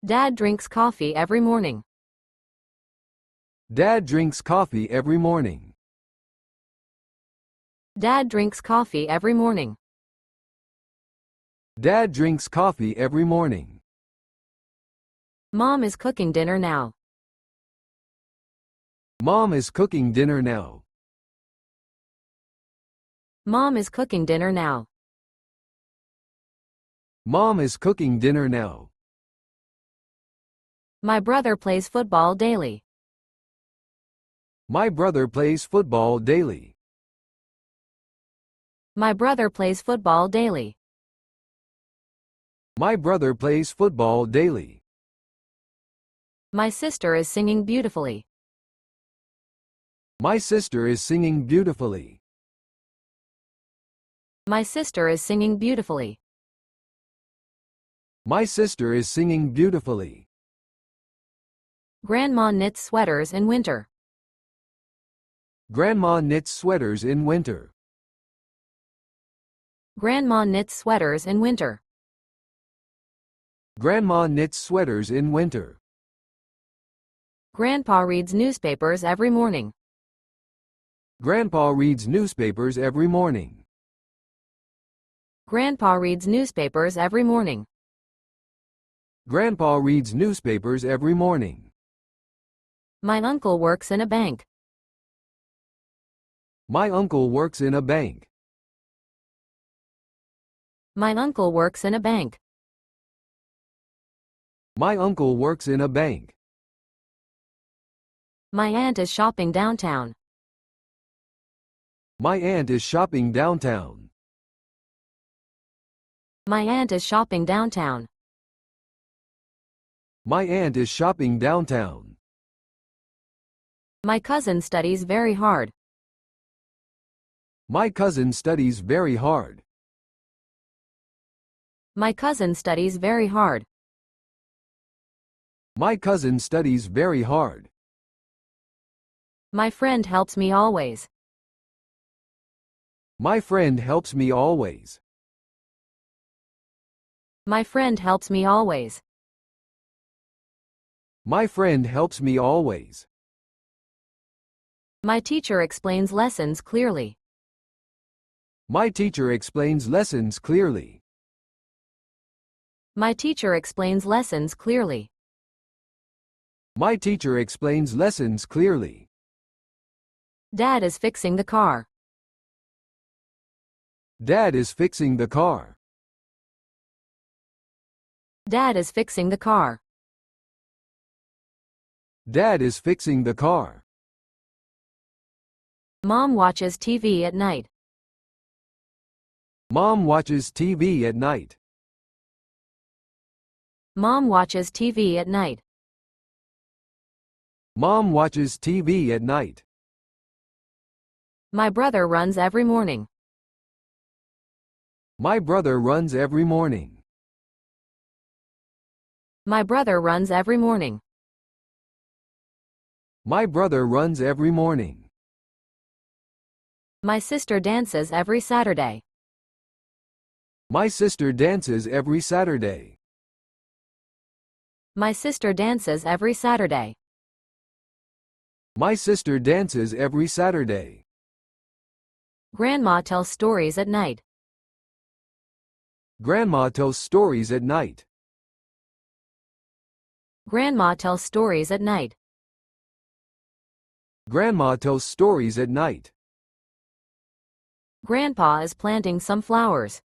Dad drinks coffee every morning. Dad drinks coffee every morning. Dad drinks coffee every morning. Dad drinks coffee every morning. Mom is cooking dinner now. Mom is cooking dinner now. Mom is cooking dinner now. Mom is cooking dinner now. My brother plays football daily. My brother plays football daily. My brother plays football daily. My brother plays football daily. My sister is singing beautifully. My sister is singing beautifully. My sister is singing beautifully. My sister is singing beautifully. Grandma knits sweaters in winter. Grandma knits sweaters in winter. Grandma knits sweaters in winter. Grandma knits sweaters in winter. Grandpa reads newspapers every morning. Grandpa reads newspapers every morning. Grandpa reads newspapers every morning. Grandpa reads newspapers every morning. My uncle works in a bank. My uncle works in a bank. My uncle works in a bank. My uncle works in a bank. My aunt is shopping downtown. My aunt is shopping downtown. My aunt is shopping downtown. My aunt is shopping downtown. My cousin studies very hard. My cousin studies very hard. My cousin studies very hard. My cousin studies very hard. My friend helps me always. My friend helps me always. My friend helps me always. My friend helps me always. My teacher explains lessons clearly. My teacher explains lessons clearly. My teacher explains lessons clearly. My teacher explains lessons clearly. Dad is fixing the car. Dad is fixing the car. Dad is fixing the car. Dad is fixing the car. Mom watches TV at night. Mom watches TV at night. Mom watches TV at night. Mom watches TV at night. My brother runs every morning. My brother runs every morning. My brother runs every morning. My brother runs every morning. My sister dances every Saturday. My sister dances every Saturday. My sister dances every Saturday. My sister dances every Saturday. Grandma tells stories at night. Grandma tells stories at night. Grandma tells stories at night. Grandma tells stories at night. Grandpa is planting some flowers.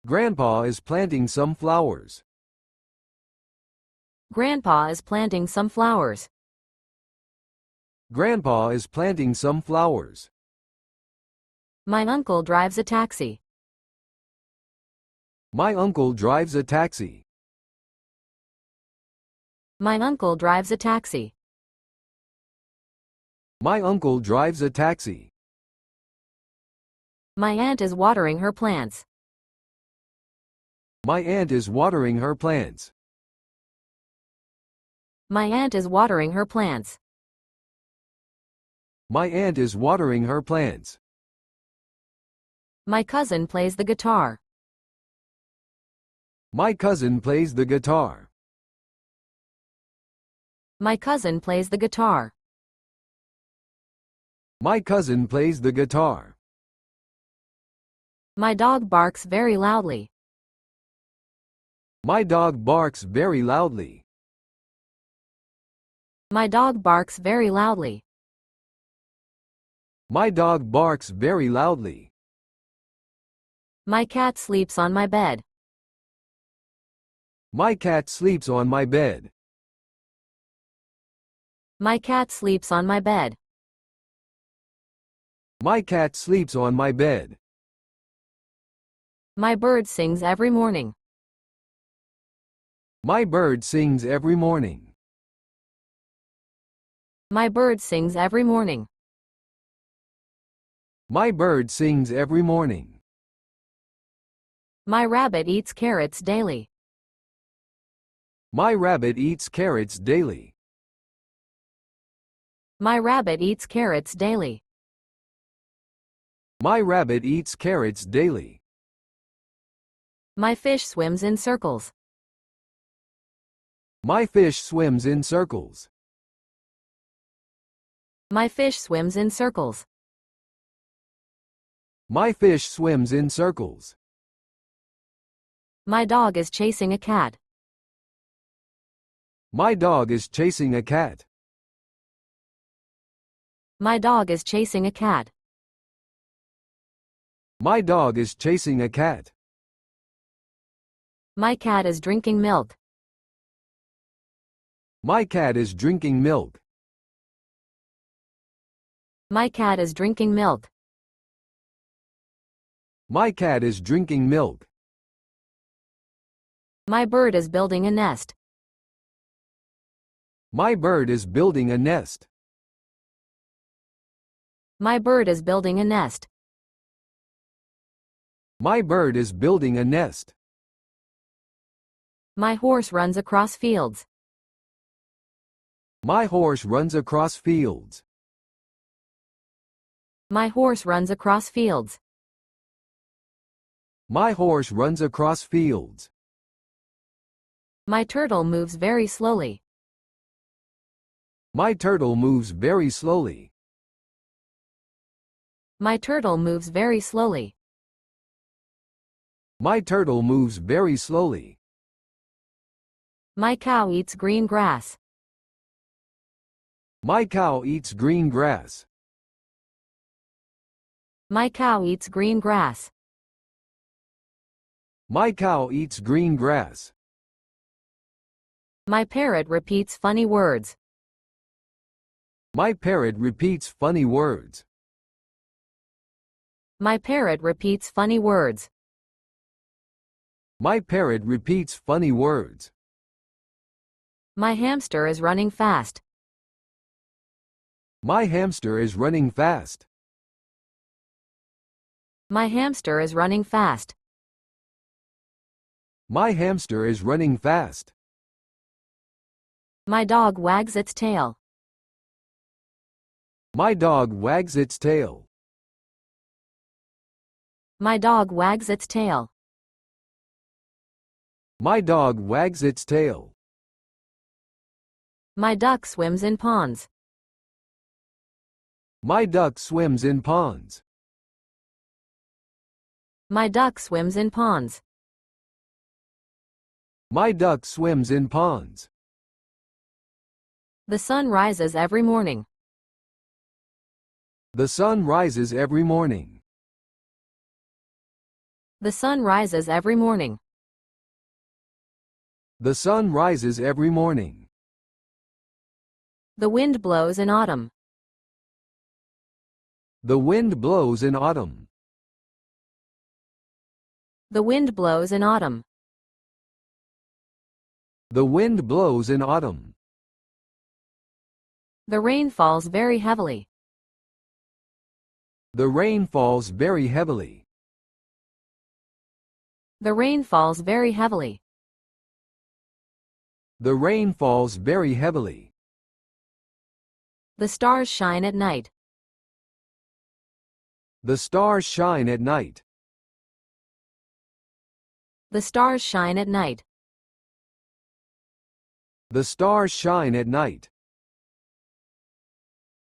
Grandpa is planting some flowers. Grandpa is planting some flowers. Grandpa is planting some flowers. My uncle drives a taxi. My uncle drives a taxi. My uncle drives a taxi. My uncle drives a taxi. My aunt is watering her plants. My aunt is watering her plants. My aunt is watering her plants. My aunt is watering her plants. My cousin plays the guitar. My cousin plays the guitar. My cousin plays the guitar. My cousin plays the guitar. My dog barks very loudly. My dog barks very loudly. My dog barks very loudly. My dog barks very loudly. My cat sleeps on my bed. My cat sleeps on my bed. My cat sleeps on my bed. My cat sleeps on my bed. My bird sings every morning. My bird sings every morning. My bird sings every morning. My bird sings every morning. My rabbit eats carrots daily. My rabbit eats carrots daily. My rabbit eats carrots daily. My rabbit eats carrots daily. My fish swims in circles. My fish swims in circles. My fish swims in circles. My fish swims in circles. My dog is chasing a cat. My dog is chasing a cat. My dog is chasing a cat. My dog is chasing a cat. My cat is drinking milk. My cat is drinking milk. My cat is drinking milk. My cat is drinking milk. My bird is building a nest. My bird is building a nest. My bird is building a nest. My bird is building a nest. My horse runs across fields. My horse runs across fields. My horse runs across fields. My horse runs across fields. My turtle moves very slowly. My turtle moves very slowly. My turtle moves very slowly. My turtle moves very slowly. My cow eats green grass. My cow eats green grass. My cow eats green grass. My cow eats green grass. My parrot repeats funny words. My parrot repeats funny words. My parrot repeats funny words. My parrot repeats funny words. My hamster is running fast. My hamster is running fast. My hamster is running fast. My hamster is running fast. My dog wags its tail. My dog wags its tail. My dog wags its tail. My dog wags its tail. My duck swims in ponds. My duck swims in ponds. My duck swims in ponds. My duck swims in ponds. The sun rises every morning. The sun rises every morning. The sun rises every morning. The sun rises every morning. The wind blows in autumn. The wind blows in autumn. The wind blows in autumn. The wind blows in autumn. The rain falls very heavily. The rain falls very heavily. The rain falls very heavily. The rain falls very heavily. The stars shine at night. The stars shine at night. The stars shine at night. The stars shine at night.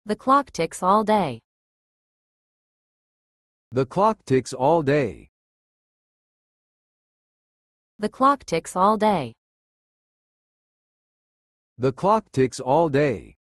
The clock ticks all day. The clock ticks all day. The clock ticks all day. The clock ticks all day.